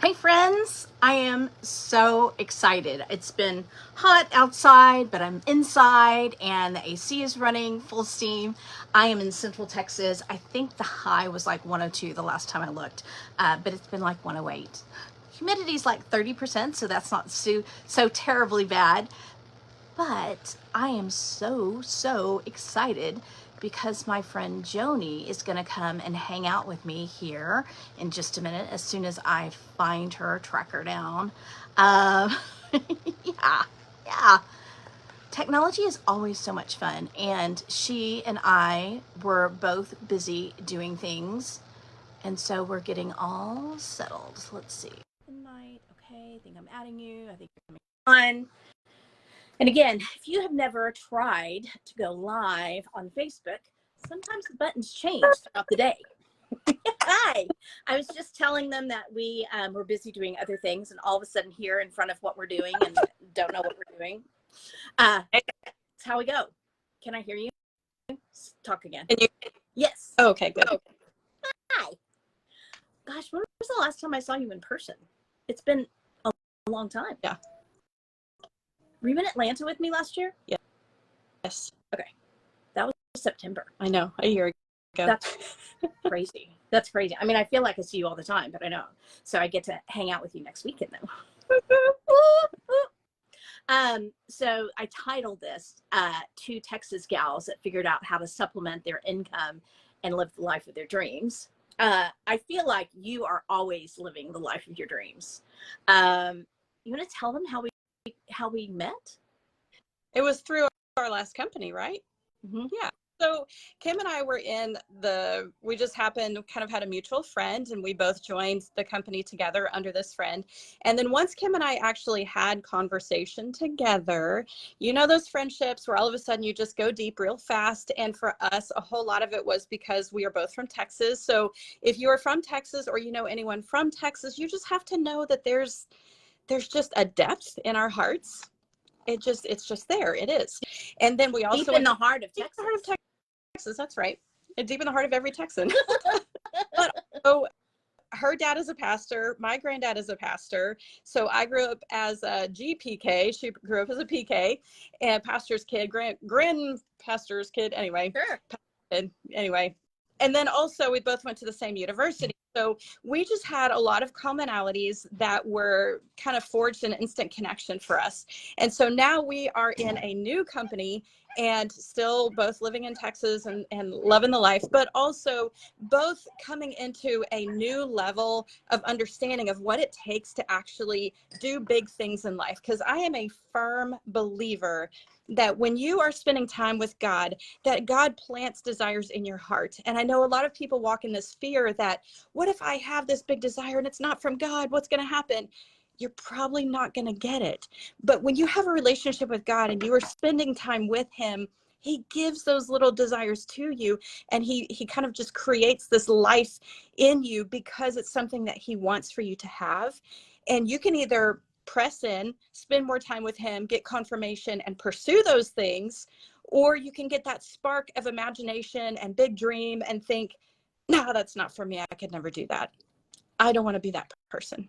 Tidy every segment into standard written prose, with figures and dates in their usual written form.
Hey friends, I am so excited. It's been hot outside, but I'm inside and the AC is running full steam. I am in Central Texas. I think the high was like 102 the last time I looked, but it's been like 108. Humidity's like 30%, so that's not so terribly bad. But I am so excited because my friend Joni is going to come and hang out with me here in just a minute as soon as I find her, track her down. Um, yeah, yeah. Technology is always so much fun, and she and I were both busy doing things, and so we're getting all settled. So let's see. Invite, okay, I think I'm adding you. I think you're coming on. And again, if you have never tried to go live on Facebook, sometimes the buttons change throughout the day. Hi. I was just telling them that we were busy doing other things and all of a sudden here in front of what we're doing and don't know what we're doing. That's how we go. Can I hear you? Talk again. Yes. Oh, okay, good. Oh. Hi. Gosh, when was the last time I saw you in person? It's been a long time. Yeah. Were you in Atlanta with me last year? Yeah. Yes. Okay. That was September. I know, a year ago. That's crazy. That's crazy. I mean, I feel like I see you all the time, but I know. So I get to hang out with you next weekend though. So I titled this, Two Texas Gals That Figured Out How to Supplement Their Income and Live the Life of Their Dreams. I feel like you are always living the life of your dreams. You want to tell them how we met? It was through our last company, right? Mm-hmm. Yeah. So Kim and I were we just happened, kind of had a mutual friend, and we both joined the company together under this friend. And then once Kim and I actually had conversation together, you know, those friendships where all of a sudden you just go deep real fast. And for us, a whole lot of it was because we are both from Texas. So if you are from Texas or you know anyone from Texas, you just have to know that there's just a depth in our hearts. It's just there. It is. And then we also deep in the heart of Texas. Texas, that's right. And deep in the heart of every Texan. But also, her dad is a pastor. My granddad is a pastor. So I grew up as a GPK. She grew up as a PK and pastor's kid, grand pastor's kid. Anyway. Sure. Anyway. And then also we both went to the same university. So we just had a lot of commonalities that were kind of forged an instant connection for us. And so now we are in a new company and still both living in Texas and loving the life, but also both coming into a new level of understanding of what it takes to actually do big things in life. Because I am a firm believer that when you are spending time with God, that God plants desires in your heart. And I know a lot of people walk in this fear that, what if I have this big desire and it's not from God? What's going to happen? You're probably not going to get it. But when you have a relationship with God and you are spending time with him, he gives those little desires to you, and he kind of just creates this life in you because it's something that he wants for you to have. And you can either press in, spend more time with him, get confirmation and pursue those things, or you can get that spark of imagination and big dream and think, no, that's not for me. I could never do that. I don't want to be that person.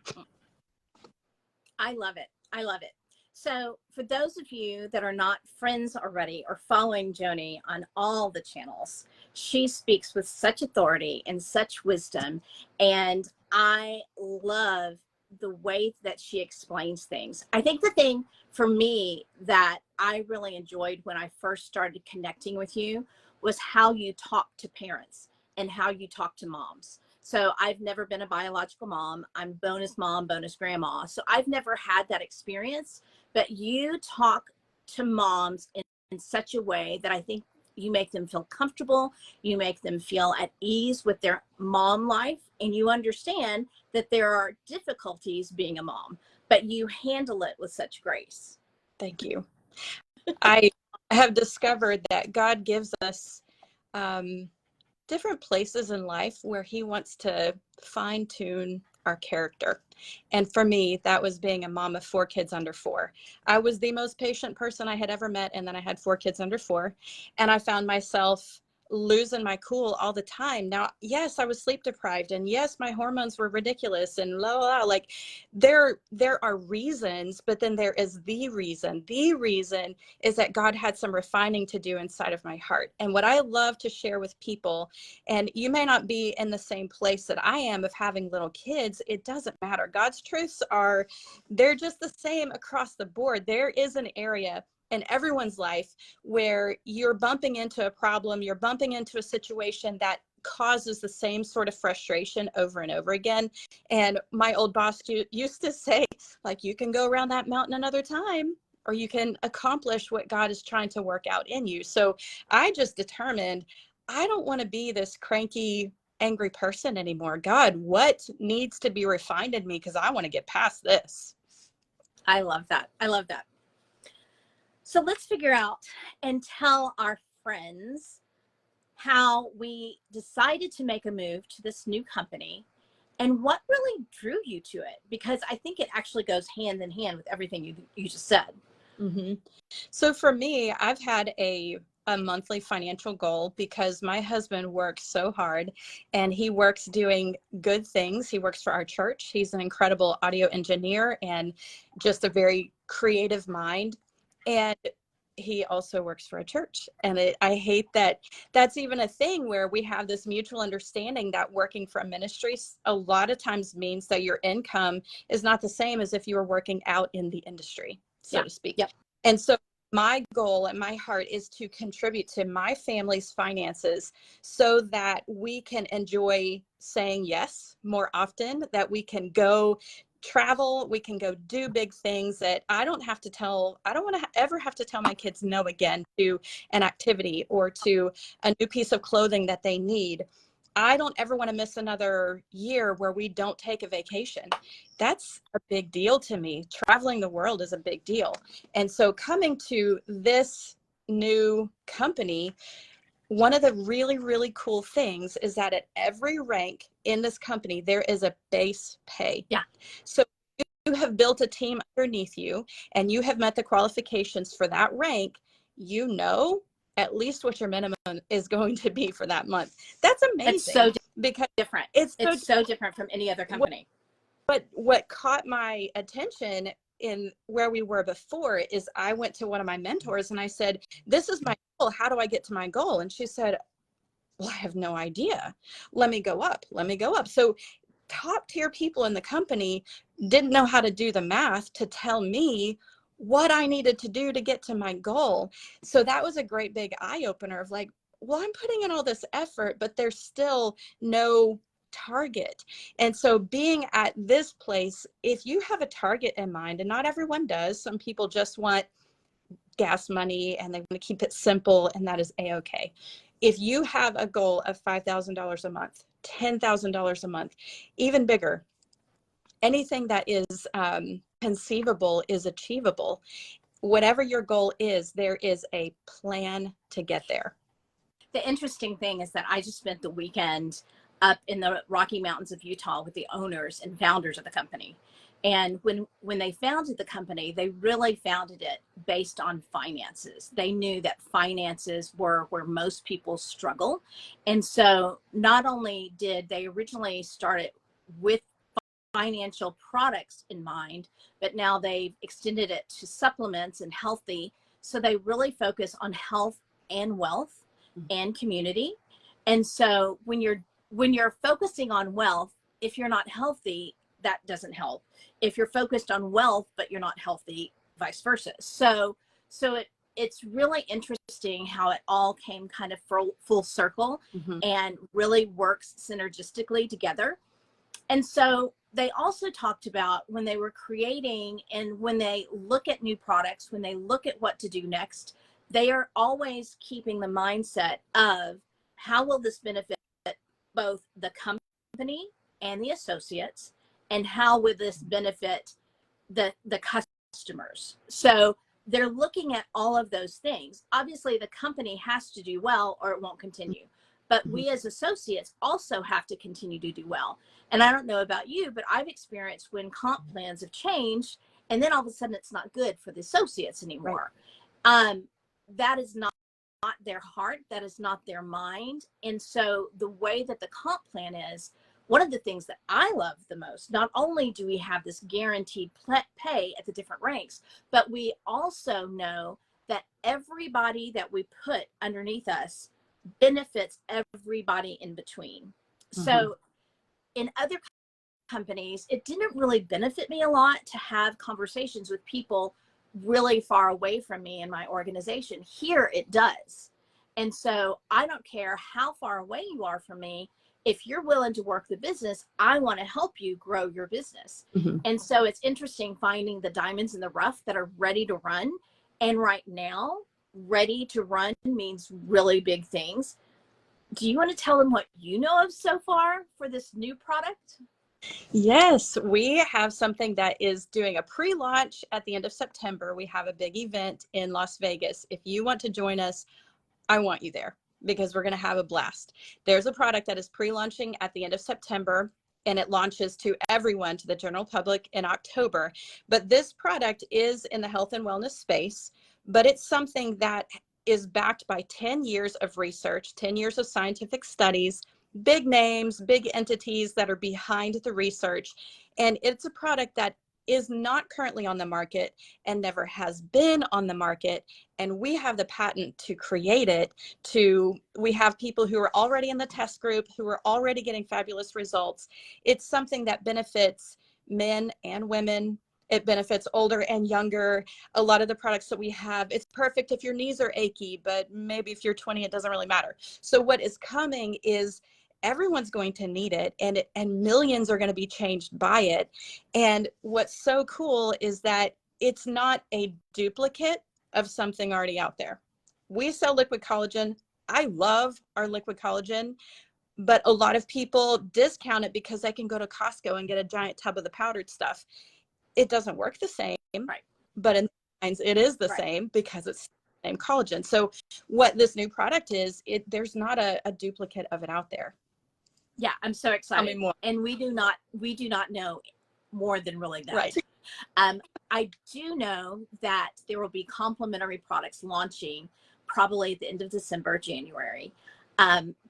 I love it. I love it. So for those of you that are not friends already or following Joni on all the channels, she speaks with such authority and such wisdom. And I love the way that she explains things. I think the thing for me that I really enjoyed when I first started connecting with you was how you talk to parents and how you talk to moms. So I've never been a biological mom. I'm bonus mom, bonus grandma. So I've never had that experience, but you talk to moms in such a way that I think you make them feel comfortable. You make them feel at ease with their mom life, and you understand that there are difficulties being a mom, but you handle it with such grace. Thank you. I have discovered that God gives us different places in life where he wants to fine tune our character. And for me, that was being a mom of 4 kids under 4. I was the most patient person I had ever met. And then I had 4 kids under 4. And I found myself losing my cool all the time. Now, yes, I was sleep deprived, and yes, my hormones were ridiculous, and blah, blah, blah. Like there are reasons, but then there is the reason. The reason is that God had some refining to do inside of my heart. And what I love to share with people, and you may not be in the same place that I am of having little kids, it doesn't matter. God's truths are, they're just the same across the board. There is an area in everyone's life where you're bumping into a problem, you're bumping into a situation that causes the same sort of frustration over and over again. And my old boss used to say, like, you can go around that mountain another time, or you can accomplish what God is trying to work out in you. So I just determined, I don't want to be this cranky, angry person anymore. God, what needs to be refined in me? Because I want to get past this. I love that. I love that. So let's figure out and tell our friends how we decided to make a move to this new company and what really drew you to it, because I think it actually goes hand in hand with everything you just said. Mm-hmm. So for me, I've had a monthly financial goal because my husband works so hard, and he works doing good things. He works for our church. He's an incredible audio engineer and just a very creative mind. And he also works for a church. And I hate that that's even a thing where we have this mutual understanding that working for a ministry a lot of times means that your income is not the same as if you were working out in the industry, so to speak. Yep. And so my goal and my heart is to contribute to my family's finances so that we can enjoy saying yes more often, that we can go travel, we can go do big things, that I don't want to ever have to tell my kids no again to an activity or to a new piece of clothing that they need. I don't ever want to miss another year where we don't take a vacation. That's a big deal to me. Traveling the world is a big deal. And so coming to this new company, one of the really, really cool things is that at every rank in this company, there is a base pay. Yeah. So you have built a team underneath you and you have met the qualifications for that rank, you know at least what your minimum is going to be for that month. That's amazing. It's so because different. It's so different from any other company. What caught my attention in where we were before is I went to one of my mentors and I said, this is my goal. How do I get to my goal? And she said, well, I have no idea. Let me go up. So top tier people in the company didn't know how to do the math to tell me what I needed to do to get to my goal. So that was a great big eye opener of like, well, I'm putting in all this effort, but there's still no target. And so being at this place, if you have a target in mind, and not everyone does, some people just want gas money and they want to keep it simple, and that is a-okay. If you have a goal of $5,000 a month, $10,000 a month, even bigger, anything that is conceivable is achievable. Whatever your goal is, there is a plan to get there. The interesting thing is that I just spent the weekend up in the Rocky Mountains of Utah with the owners and founders of the company. And when they founded the company, they really founded it based on finances. They knew that finances were where most people struggle. And so not only did they originally start it with financial products in mind, but now they've extended it to supplements and healthy. So they really focus on health and wealth and community. And so when you're focusing on wealth, if you're not healthy, that doesn't help. If you're focused on wealth, but you're not healthy, vice versa. So it's really interesting how it all came kind of full circle and really works synergistically together. And so they also talked about when they were creating and when they look at new products, when they look at what to do next, they are always keeping the mindset of how will this benefit both the company and the associates, and how will this benefit the customers. So they're looking at all of those things. Obviously, the company has to do well or it won't continue. But we as associates also have to continue to do well. And I don't know about you, but I've experienced when comp plans have changed and then all of a sudden it's not good for the associates anymore. Right. That is not their heart, that is not their mind. And so the way that the comp plan is, one of the things that I love the most, not only do we have this guaranteed pay at the different ranks, but we also know that everybody that we put underneath us benefits everybody in between. So in other companies, it didn't really benefit me a lot to have conversations with people really far away from me in my organization. Here it does. And so I don't care how far away you are from me. If you're willing to work the business, I want to help you grow your business. And so it's interesting finding the diamonds in the rough that are ready to run. And right now, ready to run means really big things. Do you want to tell them what you know of so far for this new product? Yes, we have something that is doing a pre-launch at the end of September. We have a big event in Las Vegas. If you want to join us, I want you there because we're going to have a blast. There's a product that is pre-launching at the end of September, and it launches to everyone, to the general public, in October. But this product is in the health and wellness space, but it's something that is backed by 10 years of research, 10 years of scientific studies, big names, big entities that are behind the research. And it's a product that is not currently on the market and never has been on the market. And we have the patent to create it. We have people who are already in the test group, who are already getting fabulous results. It's something that benefits men and women. It benefits older and younger. A lot of the products that we have, it's perfect if your knees are achy, but maybe if you're 20, it doesn't really matter. So what is coming is everyone's going to need it, and millions are going to be changed by it. And what's so cool is that it's not a duplicate of something already out there. We sell liquid collagen. I love our liquid collagen, but a lot of people discount it because they can go to Costco and get a giant tub of the powdered stuff. It doesn't work the same, Right. but in science it is the Right. same because it's the same collagen. So what this new product is, there's not a duplicate of it out there. Yeah, I'm so excited. Tell me more. And we do not know more than really that. Right. I do know that there will be complementary products launching probably at the end of December, January,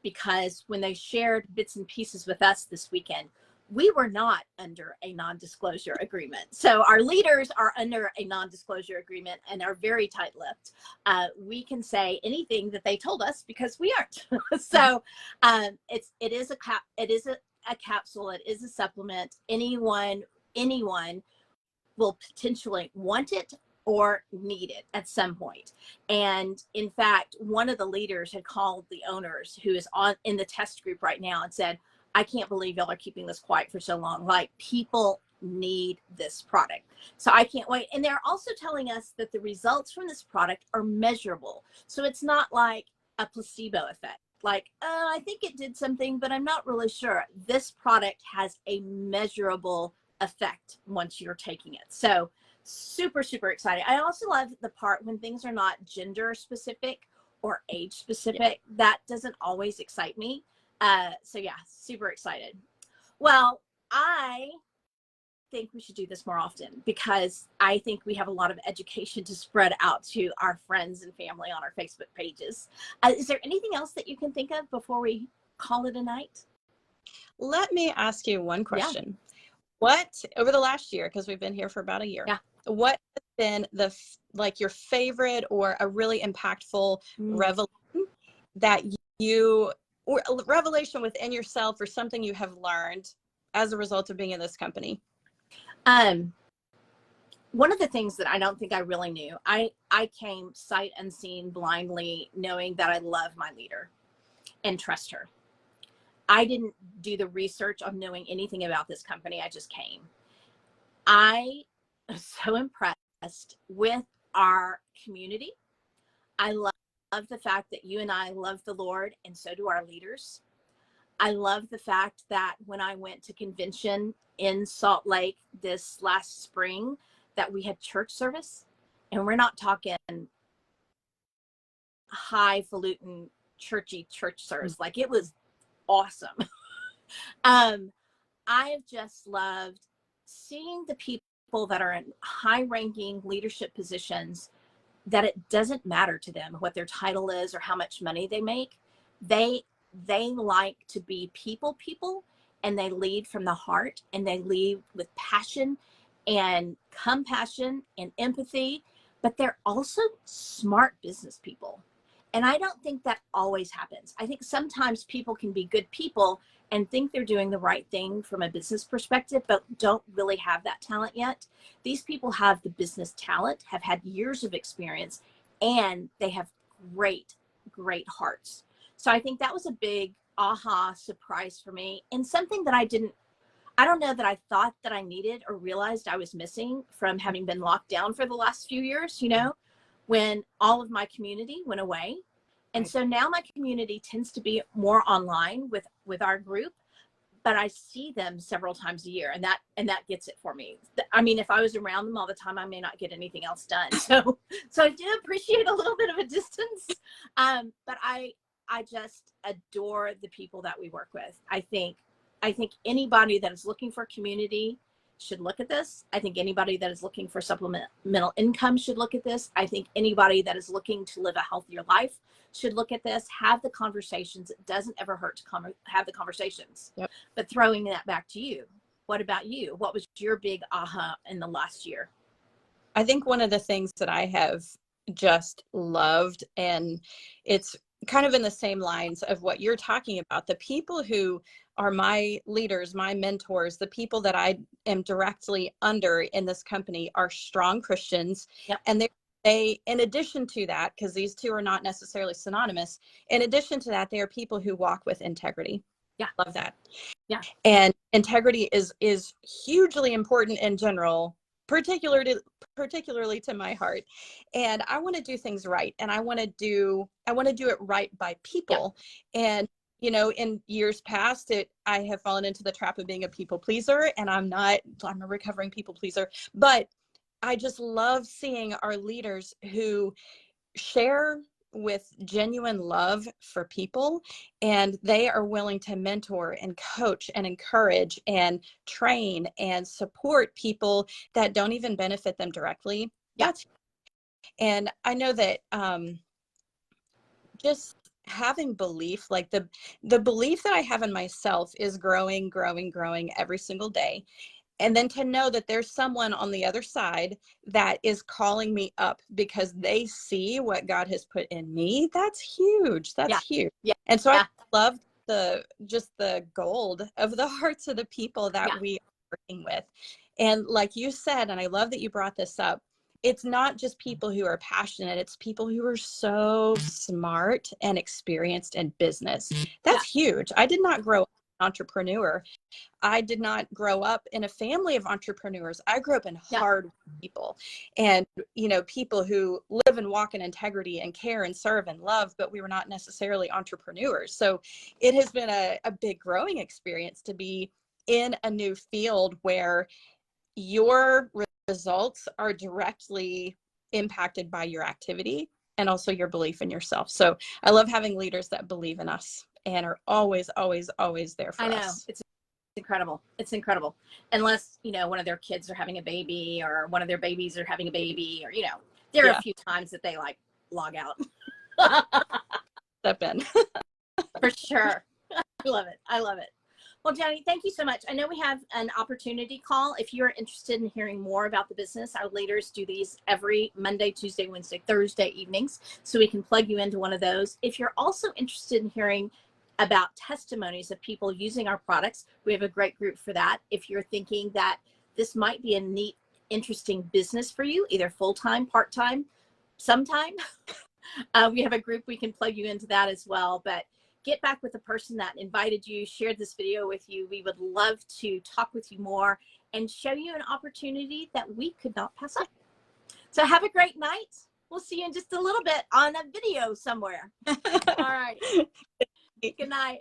because when they shared bits and pieces with us this weekend, we were not under a non-disclosure agreement. So our leaders are under a non-disclosure agreement and are very tight-lipped. We can say anything that they told us because we aren't. So it is a capsule. It is a supplement. Anyone will potentially want it or need it at some point. And in fact, one of the leaders had called the owners, who is in the test group right now, and said, I can't believe y'all are keeping this quiet for so long. Like, people need this product. So I can't wait. And they're also telling us that the results from this product are measurable. So it's not like a placebo effect. Like, oh, I think it did something, but I'm not really sure. This product has a measurable effect once you're taking it. So super, super excited. I also love the part when things are not gender specific or age specific. That doesn't always excite me. So yeah, super excited. Well, I think we should do this more often because I think we have a lot of education to spread out to our friends and family on our Facebook pages. Is there anything else that you can think of before we call it a night? Let me ask you one question. Yeah. What, over the last year, because we've been here for about a year, what has been your favorite or a really impactful revelation that or a revelation within yourself, or something you have learned as a result of being in this company? One of the things that I don't think I really knew, I came sight unseen, blindly, knowing that I love my leader and trust her. I didn't do the research on knowing anything about this company. I just came. I am so impressed with our community. I love the fact that you and I love the Lord, and so do our leaders. I love the fact that when I went to convention in Salt Lake this last spring, that we had church service, and we're not talking highfalutin churchy church service. Like, it was awesome. I have just loved seeing the people that are in high ranking leadership positions that it doesn't matter to them what their title is or how much money they make. They like to be people, and they lead from the heart, and they lead with passion and compassion and empathy, but they're also smart business people. And I don't think that always happens. I think sometimes people can be good people and think they're doing the right thing from a business perspective, but don't really have that talent yet. These people have the business talent, have had years of experience, and they have great, great hearts. So I think that was a big aha surprise for me, and something that I don't know that I thought that I needed or realized I was missing from having been locked down for the last few years, when all of my community went away. And Right. so now my community tends to be more online with our group, but I see them several times a year, and that gets it for me. I mean, if I was around them all the time, I may not get anything else done. So I do appreciate a little bit of a distance. But I just adore the people that we work with. I think anybody that is looking for community should look at this. I think anybody that is looking for supplemental income should look at this. I think anybody that is looking to live a healthier life should look at this. Have the conversations. It doesn't ever hurt to have the conversations. Yep. But throwing that back to you, what about you? What was your big aha in the last year? I think one of the things that I have just loved, and it's kind of in the same lines of what you're talking about, the people who are my leaders, my mentors, the people that I am directly under in this company are strong Christians. Yep. And they, in addition to that, because these two are not necessarily synonymous, in addition to that, they are people who walk with integrity. Yeah. Love that. Yeah. And integrity is hugely important in general, particularly to my heart. And I want to do things right, and I want to do it right by people. Yeah. And in years past, I have fallen into the trap of being a people pleaser, and I'm a recovering people pleaser, but I just love seeing our leaders who share with genuine love for people, and they are willing to mentor and coach and encourage and train and support people that don't even benefit them directly. Yeah. And I know that just having belief, like the belief that I have in myself is growing every single day. And then to know that there's someone on the other side that is calling me up because they see what God has put in me, that's huge. That's huge. Yeah. And so I love the gold of the hearts of the people that we are working with. And like you said, and I love that you brought this up, it's not just people who are passionate, it's people who are so smart and experienced in business. That's huge. I did not grow up an entrepreneur. I did not grow up in a family of entrepreneurs. I grew up in hard people, and people who live and walk in integrity and care and serve and love, but we were not necessarily entrepreneurs. So it has been a big growing experience to be in a new field where your results are directly impacted by your activity and also your belief in yourself. So I love having leaders that believe in us and are always there for us. I know. It's incredible. It's incredible. Unless, one of their kids are having a baby, or one of their babies are having a baby, or, there are a few times that they log out. Step in. For sure. I love it. Well, Jenny, thank you so much. I know we have an opportunity call. If you're interested in hearing more about the business, our leaders do these every Monday, Tuesday, Wednesday, Thursday evenings, so we can plug you into one of those. If you're also interested in hearing about testimonies of people using our products, we have a great group for that. If you're thinking that this might be a neat, interesting business for you, either full-time, part-time, sometime, we have a group we can plug you into that as well. But get back with the person that invited you, shared this video with you. We would love to talk with you more and show you an opportunity that we could not pass up. So have a great night. We'll see you in just a little bit on a video somewhere. All right. Good night.